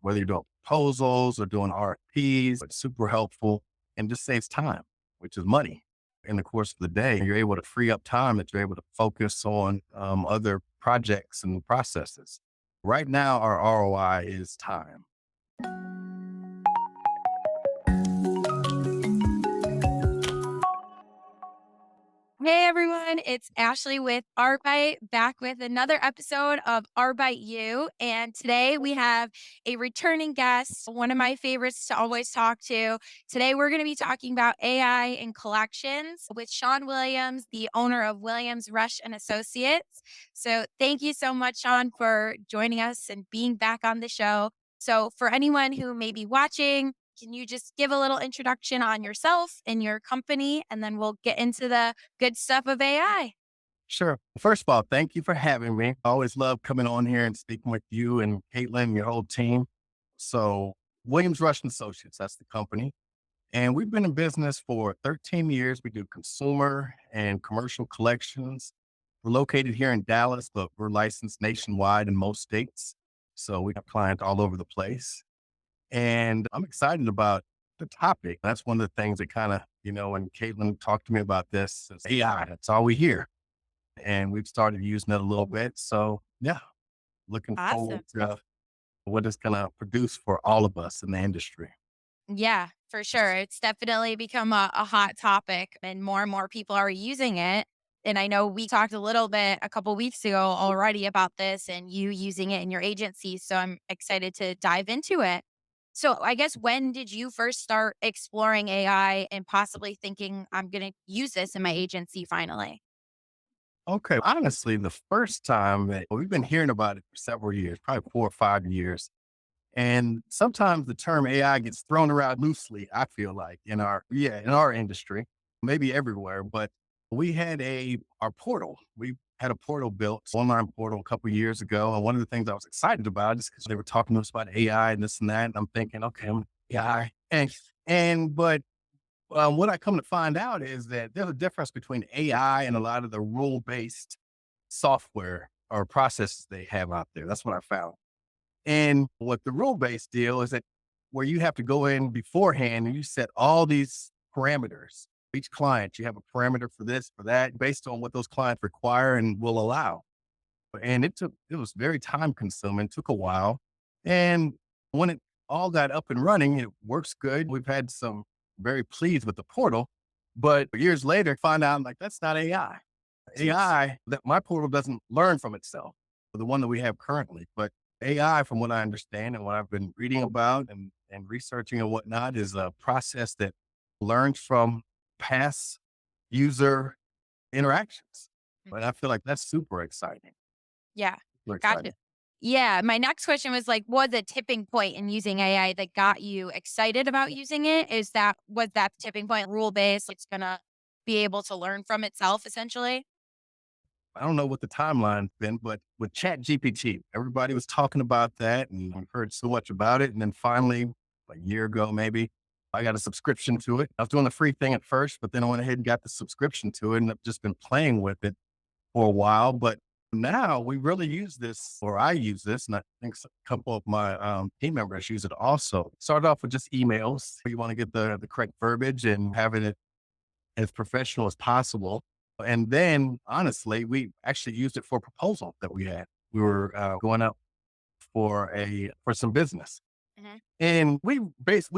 whether you're doing proposals or doing RFPs. It's super helpful and just saves time, which is money. In the course of the day, you're able to free up time that you're able to focus on other projects and processes. Right now, our ROI is time. Hey everyone, it's Ashley with Arbeit back with another episode of Arbeit You. And today we have a returning guest, one of my favorites to always talk to. Today we're going to be talking about AI and collections with Sean Williams, the owner of Williams Rush and Associates. So thank you so much, Sean, for joining us and being back on the show. So for anyone who may be watching, can you just give a little introduction on yourself and your company, and then we'll get into the good stuff of AI? Sure. First of all, thank you for having me. I always love coming on here and speaking with you and Caitlin and your whole team. So, Williams Rush and Associates, that's the company. And we've been in business for 13 years. We do consumer and commercial collections. We're located here in Dallas, but we're licensed nationwide in most states. So, we have clients all over the place. And I'm excited about the topic. That's one of the things that kind of, when Caitlin talked to me about this, is AI. That's all we hear. And we've started using it a little bit. So yeah, looking forward Awesome. to what it's going to produce for all of us in the industry. Yeah, for sure. It's definitely become a hot topic, and more people are using it. And I know we talked a little bit a couple weeks ago already about this and you using it in your agency. So I'm excited to dive into it. So I guess when did you first start exploring AI and possibly thinking I'm going to use this in my agency finally? Okay. Honestly, the first time that we've been hearing about it for several years, probably 4 or 5 years. And sometimes the term AI gets thrown around loosely, I feel like in our industry, maybe everywhere, but we had our portal. We had a portal built, online portal a couple of years ago. And one of the things I was excited about is because they were talking to us about AI and this and that. And I'm thinking, okay, AI. But what I come to find out is that there's a difference between AI and a lot of the rule-based software or processes they have out there. That's what I found. And what the rule-based deal is that where you have to go in beforehand and you set all these parameters. Each client, you have a parameter for this, for that, based on what those clients require and will allow. And it was very time consuming, took a while. And when it all got up and running, it works good. We've had some very pleased with the portal, but years later, find out like that's not AI. AI, that my portal doesn't learn from itself, the one that we have currently. But AI, from what I understand and what I've been reading about and researching and whatnot, is a process that learns from past user interactions. Mm. But I feel like that's super exciting. Yeah. Super Gotcha. exciting. Yeah. My next question was like, what the tipping point in using AI that got you excited about using it? Was that the tipping point rule based? It's going to be able to learn from itself essentially? I don't know what the timeline's been, but with Chat GPT, everybody was talking about that and I've heard so much about it. And then finally, a year ago, maybe I got a subscription to it. I was doing the free thing at first, but then I went ahead and got the subscription to it and I've just been playing with it for a while. But now we really use this, or I use this, and I think a couple of my team members use it also. Start off with just emails. You want to get the correct verbiage and having it as professional as possible. And then, honestly, we actually used it for a proposal that we had. We were going up for some business, Mhm. and we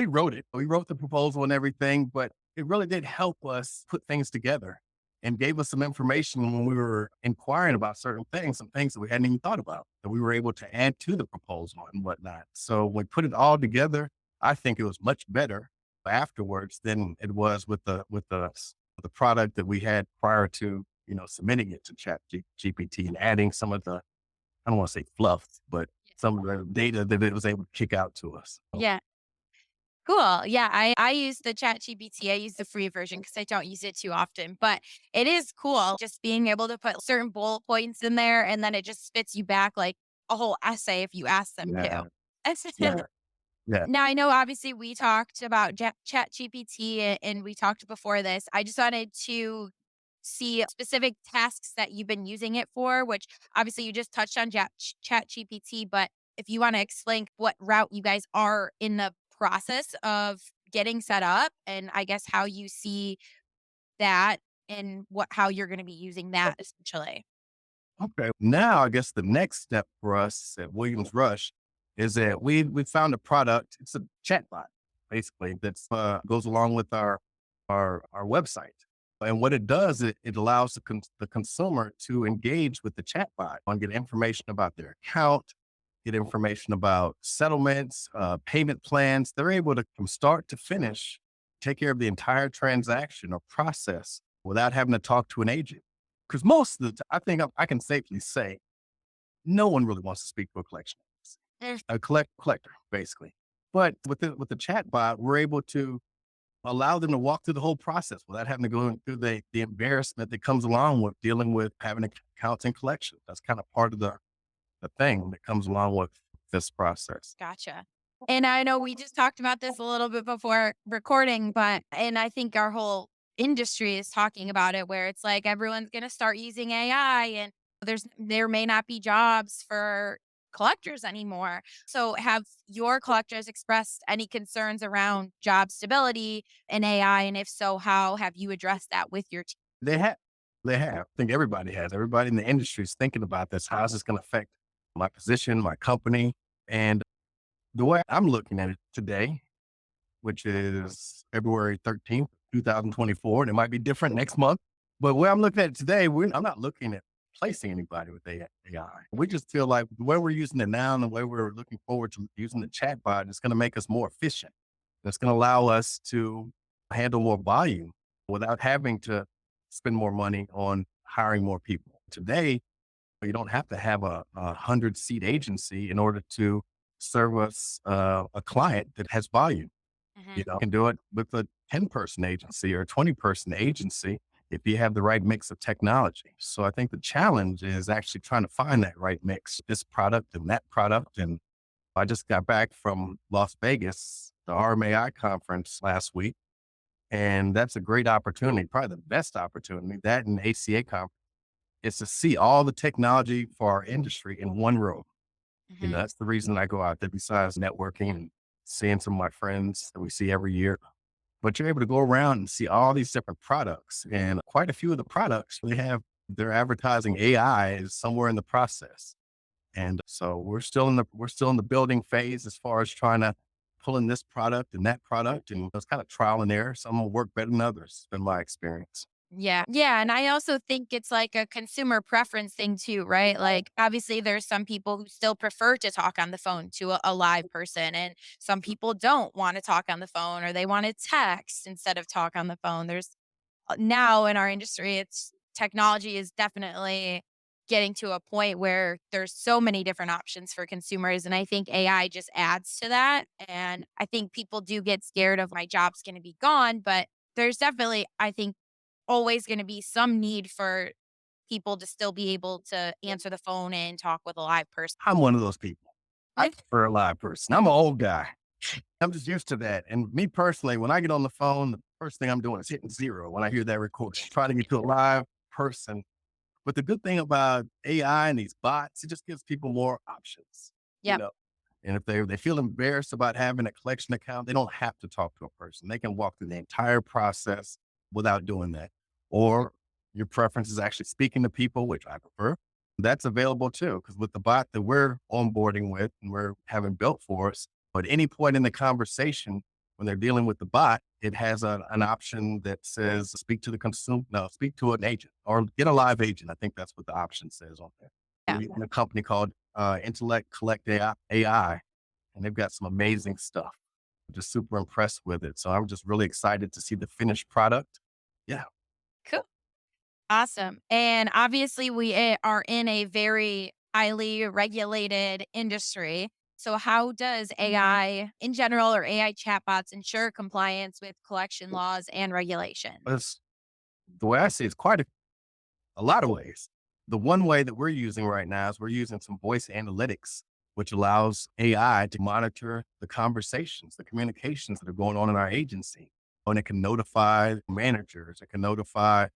wrote it. We wrote the proposal and everything, but it really did help us put things together and gave us some information when we were inquiring about certain things, some things that we hadn't even thought about that we were able to add to the proposal and whatnot. So when we put it all together, I think it was much better afterwards than it was with the product that we had prior to submitting it to Chat GPT and adding some of the, I don't want to say fluff, but some of the data that it was able to kick out to us. So, Yeah. Cool. Yeah. I use the chat GPT. I use the free version because I don't use it too often, but it is cool just being able to put certain bullet points in there and then it just spits you back like a whole essay if you ask them yeah, to. yeah, yeah. Now, I know obviously we talked about Chat GPT and we talked before this. I just wanted to see specific tasks that you've been using it for, which obviously you just touched on Chat GPT, but if you want to explain what route you guys are in the process of getting set up, and I guess how you see that and how you're going to be using that essentially. Okay. Now, I guess the next step for us at Williams Rush is that we found a product. It's a chatbot, basically, that's goes along with our website. And what it does, it allows the consumer to engage with the chatbot and get information about their account, get information about settlements, payment plans. They're able to, from start to finish, take care of the entire transaction or process without having to talk to an agent. Because most of the time, I think I can safely say no one really wants to speak to a collection agency, Mm. a collector, basically. But with the chat bot, we're able to allow them to walk through the whole process without having to go through the embarrassment that comes along with dealing with having accounts and collections. That's kind of part of the thing that comes along with this process. Gotcha. And I know we just talked about this a little bit before recording, but and I think our whole industry is talking about it where it's like everyone's going to start using AI and there may not be jobs for collectors anymore. So have your collectors expressed any concerns around job stability and AI, and if so, how have you addressed that with your team? They have, they have. I think everybody has. Everybody in the industry is thinking about this. How is this going to affect my position, my company, and the way I'm looking at it today, which is February 13th, 2024, and it might be different next month. But where I'm looking at it today, I'm not looking at placing anybody with AI. We just feel like the way we're using it now and the way we're looking forward to using the chatbot is going to make us more efficient. It's going to allow us to handle more volume without having to spend more money on hiring more people. Today, you don't have to have a 100-seat agency in order to service a client that has volume. You Mhm. know, you can do it with a 10-person agency or a 20-person agency if you have the right mix of technology. So I think the challenge is actually trying to find that right mix, this product and that product. And I just got back from Las Vegas, the RMAI conference last week, and that's a great opportunity, probably the best opportunity, that and ACA conference, is to see all the technology for our industry in one room. You know, Mhm. that's the reason I go out there besides networking and seeing some of my friends that we see every year. But you're able to go around and see all these different products, and quite a few of the products they have, they're advertising AI is somewhere in the process. And so we're still in the building phase as far as trying to pull in this product and that product, and it's kind of trial and error. Some will work better than others, in my experience. Yeah. Yeah. And I also think it's like a consumer preference thing too, right? Like, obviously, there's some people who still prefer to talk on the phone to a live person, and some people don't want to talk on the phone or they want to text instead of talk on the phone. There's now in our industry, it's technology is definitely getting to a point where there's so many different options for consumers. And I think AI just adds to that. And I think people do get scared of my job's going to be gone, but there's definitely, I think, always going to be some need for people to still be able to answer the phone and talk with a live person. I'm one of those people. I prefer a live person. I'm an old guy. I'm just used to that. And me personally, when I get on the phone, the first thing I'm doing is hitting zero when I hear that recording, trying to get to a live person. But the good thing about AI and these bots, it just gives people more options, you Yep. know. And if they feel embarrassed about having a collection account, they don't have to talk to a person. They can walk through the entire process without doing that. Or your preference is actually speaking to people, which I prefer. That's available too, because with the bot that we're onboarding with and we're having built for us, at any point in the conversation, when they're dealing with the bot, it has an option that says speak to the consumer, no, speak to an agent or get a live agent. I think that's what the option says on there. Yeah. We're using a company called Intellect Collect AI, and they've got some amazing stuff. I'm just super impressed with it. So I'm just really excited to see the finished product. Yeah. Cool. Awesome. And obviously, we are in a very highly regulated industry. So, how does AI in general or AI chatbots ensure compliance with collection laws and regulation? That's the way I see it, it's quite a lot of ways. The one way that we're using right now is we're using some voice analytics, which allows AI to monitor the conversations, the communications that are going on in our agency. And it can notify managers, it can notify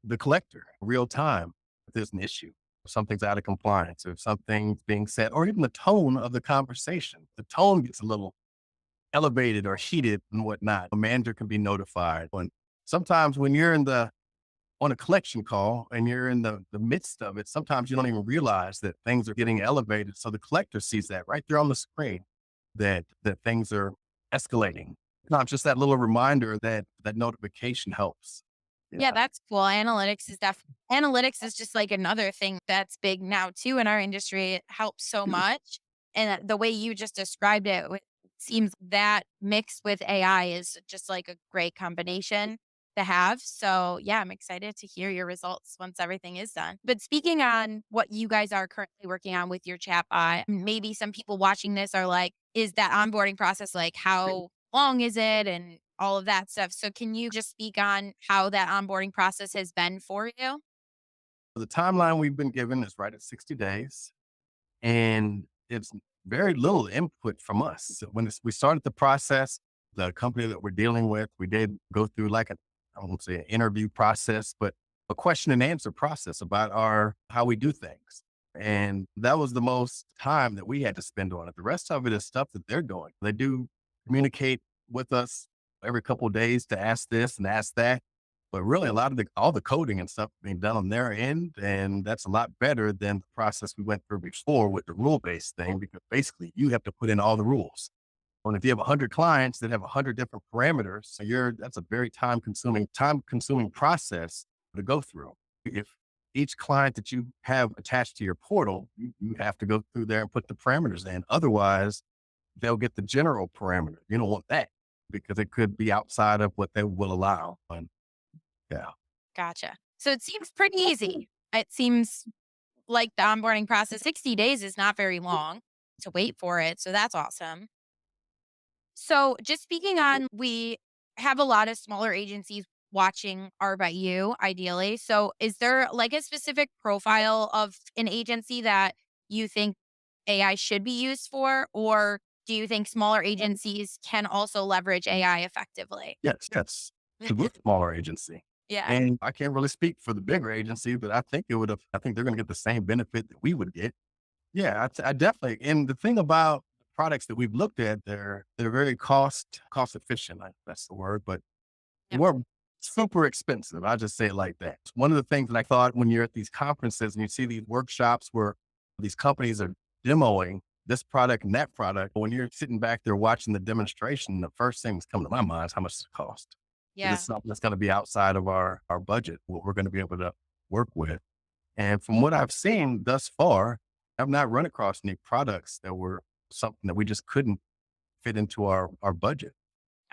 the collector real time if there's an issue. something's out of compliance or something's being said, or even the tone of the conversation. The tone gets a little elevated or heated and whatnot. A manager can be notified. And sometimes when you're on a collection call and you're in the midst of it, sometimes you don't even realize that things are getting elevated. So the collector sees that right there on the screen that things are escalating. Not just that little reminder that that notification helps. Yeah, Yeah. that's cool. Analytics is just like another thing that's big now too in our industry. It helps so much. And the way you just described it seems that mixed with AI is just like a great combination to have. So, yeah, I'm excited to hear your results once everything is done. But speaking on what you guys are currently working on with your chatbot, maybe some people watching this are like, is that onboarding process like how long is it and all of that stuff. So can you just speak on how that onboarding process has been for you? The timeline we've been given is right at 60 days. And it's very little input from us. So when we started the process, the company that we're dealing with, we did go through like I won't say an interview process, but a question and answer process about how we do things. And that was the most time that we had to spend on it. The rest of it is stuff that they're doing. They do communicate with us every couple of days to ask this and ask that. But really, a lot of all the coding and stuff being done on their end, and that's a lot better than the process we went through before with the rule-based thing, because basically you have to put in all the rules. And if you have 100 clients that have 100 different parameters, so that's a very time consuming process to go through. If each client that you have attached to your portal, you have to go through there and put the parameters in. Otherwise, they'll get the general parameter. You don't want that because it could be outside of what they will allow. And yeah. Gotcha. So it seems pretty easy. It seems like the onboarding process, 60 days is not very long to wait for it. So that's awesome. So just speaking on, we have a lot of smaller agencies watching Arbeit You ideally. So is there like a specific profile of an agency that you think AI should be used for? Or do you think smaller agencies can also leverage AI effectively? Yes, yes. It's a much smaller agency. Yeah. And I can't really speak for the bigger agency, but I think they're going to get the same benefit that we would get. Yeah, I definitely. And the thing about the products that we've looked at, they're very cost efficient. That's the word, but Yep. we're super expensive. I just say it like that. One of the things that I thought when you're at these conferences and you see these workshops where these companies are demoing this product and that product, when you're sitting back there watching the demonstration, the first thing that's coming to my mind is how much does it cost? Is this Yeah. something that's going to be outside of our budget, what we're going to be able to work with? And from what I've seen thus far, I've not run across any products that were something that we just couldn't fit into our budget.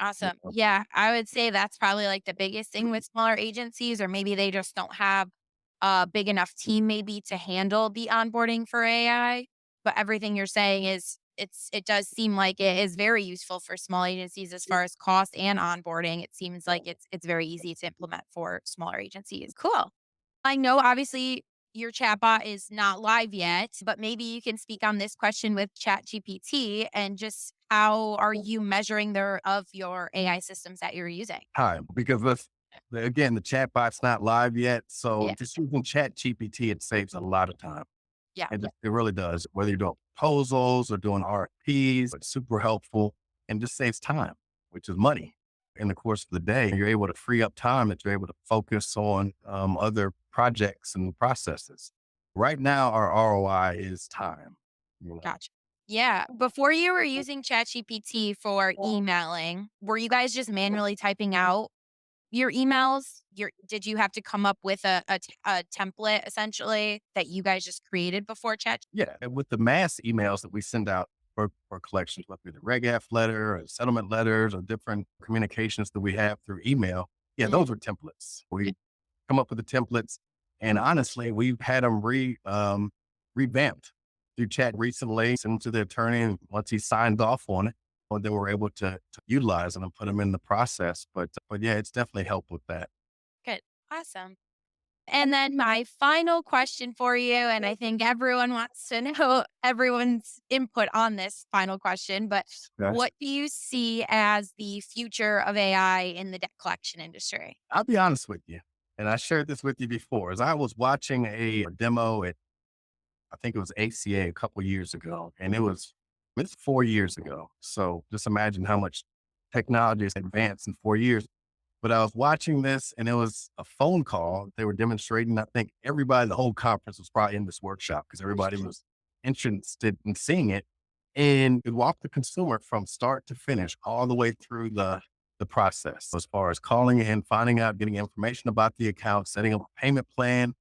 You Awesome. know? Yeah, I would say that's probably like the biggest thing with smaller agencies, or maybe they just don't have a big enough team maybe to handle the onboarding for AI. But everything you're saying is it does seem like it is very useful for small agencies as far as cost and onboarding. It seems like it's very easy to implement for smaller agencies. Cool. I know obviously your chatbot is not live yet, but maybe you can speak on this question with ChatGPT and just how are you measuring of your AI systems that you're using? Time, because again, the chatbot's not live yet. So Yeah. just using Chat GPT, it saves a lot of time. Yeah. And it really does. Whether you're doing proposals or doing RFPs, it's super helpful and just saves time, which is money. In the course of the day, you're able to free up time that you're able to focus on other projects and processes. Right now, our ROI is time. You know, Gotcha. Yeah. Before you were using ChatGPT for emailing, were you guys just manually typing out your emails? Did you have to come up with a template essentially that you guys just created before Chat? yeah. And with the mass emails that we send out for collections, whether it's the Reg F letter or settlement letters or different communications that we have through email, yeah, Mhm. those are templates. We come up with the templates. And honestly, we've had them revamped through chat recently, sent them to the attorney. And once he signed off on it, well, then we're able to utilize them and put them in the process. But yeah, it's definitely helped with that. Good. Awesome. And then my final question for you, and I think everyone wants to know everyone's input on this final question, but Yes. what do you see as the future of AI in the debt collection industry? I'll be honest with you. And I shared this with you before as I was watching a demo I think it was ACA a couple years ago, and it's 4 years ago. So just imagine how much technology has advanced in 4 years. But I was watching this, and it was a phone call they were demonstrating. I think everybody, the whole conference was probably in this workshop because everybody was interested in seeing it. And it walked the consumer from start to finish, all the way through the process, as far as calling in, finding out, getting information about the account, setting up a payment plan,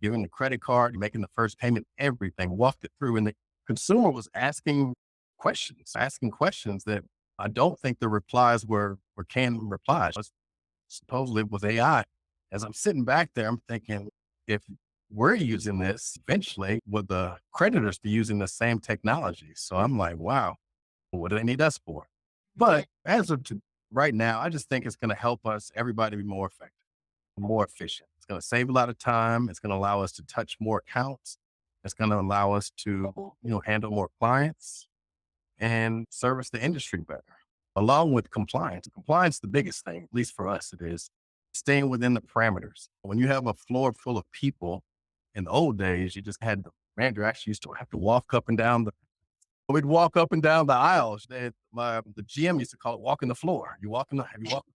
giving the credit card, making the first payment, everything, walked it through. And the consumer was asking questions that I don't think the replies were canned replies. Supposedly it was AI. As I'm sitting back there, I'm thinking, if we're using this eventually, would the creditors be using the same technology? So I'm like, wow, what do they need us for? But as of right now, I just think it's going to help us, everybody, be more effective, more efficient. It's going to save a lot of time. It's going to allow us to touch more accounts. It's going to allow us to, handle more clients and service the industry better, along with compliance. Compliance, the biggest thing, at least for us, it is staying within the parameters. When you have a floor full of people, in the old days, you just had the manager actually used to have to walk up and down we'd walk up and down the aisles. The GM used to call it walking the floor. Have you walked the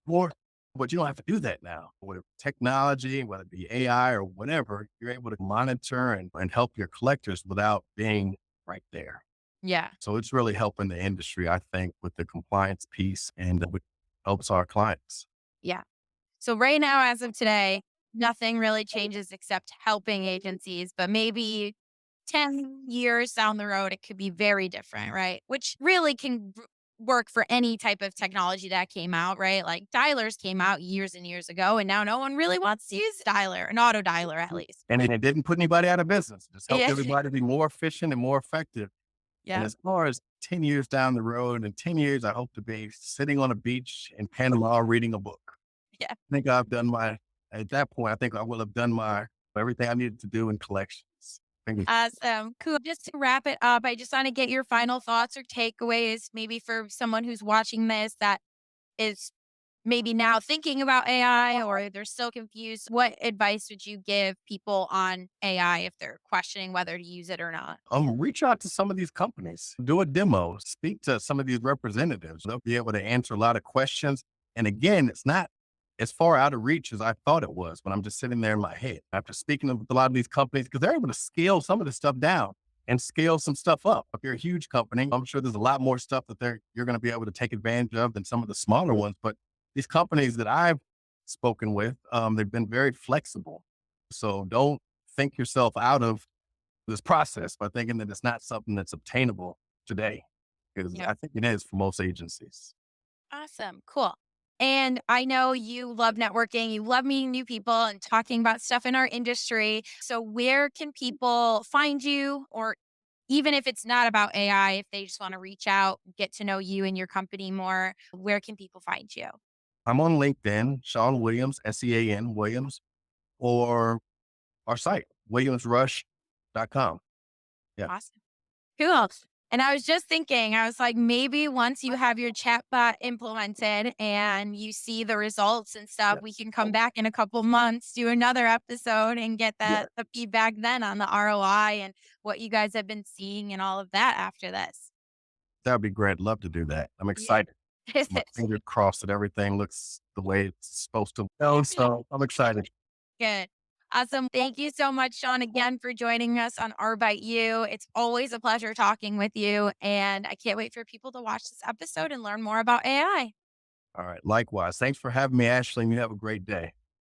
floor? But you don't have to do that now. With technology, whether it be AI or whatever, you're able to monitor and help your collectors without being right there. Yeah. So it's really helping the industry, I think, with the compliance piece and it helps our clients. Yeah. So right now, as of today, nothing really changes except helping agencies, but maybe 10 years down the road, it could be very different, right? Which really can work for any type of technology that came out, right? Like dialers came out years and years ago, and now no one really wants to use a dialer, an auto dialer at least. And it didn't put anybody out of business. It just helped Yeah. everybody be more efficient and more effective. And Yeah. as far as 10 years down the road, in 10 years, I hope to be sitting on a beach in Panama reading a book. Yeah. I think at that point, I think I will have done everything I needed to do in collections. Fingers Awesome. Cool. Just to wrap it up, I just want to get your final thoughts or takeaways, maybe for someone who's watching this that is maybe now thinking about AI or they're still confused. What advice would you give people on AI if they're questioning whether to use it or not? Reach out to some of these companies, do a demo, speak to some of these representatives. They'll be able to answer a lot of questions. And again, it's not as far out of reach as I thought it was when I'm just sitting there in my head after speaking with a lot of these companies, because they're able to scale some of this stuff down and scale some stuff up. If you're a huge company, I'm sure there's a lot more stuff that you're going to be able to take advantage of than some of the smaller ones. But these companies that I've spoken with, they've been very flexible. So don't think yourself out of this process by thinking that it's not something that's obtainable today, because Yep. I think it is for most agencies. Awesome. Cool. And I know you love networking, you love meeting new people and talking about stuff in our industry. So, where can people find you? Or even if it's not about AI, if they just want to reach out, get to know you and your company more, where can people find you? I'm on LinkedIn, Sean Williams, SEAN Williams, or our site, williamsrush.com. Yeah. Awesome. Cool. And I was just thinking, I was like, maybe once you have your chatbot implemented and you see the results and stuff, Yeah. we can come back in a couple months, do another episode and get Yeah. the feedback then on the ROI and what you guys have been seeing and all of that after this. That would be great. Love to do that. I'm Yeah. excited. My fingers crossed that everything looks the way it's supposed to go. So I'm excited. Good. Awesome. Thank you so much, Sean, again for joining us on Arbeit You. It's always a pleasure talking with you. And I can't wait for people to watch this episode and learn more about AI. All right. Likewise. Thanks for having me, Ashley, and you have a great day.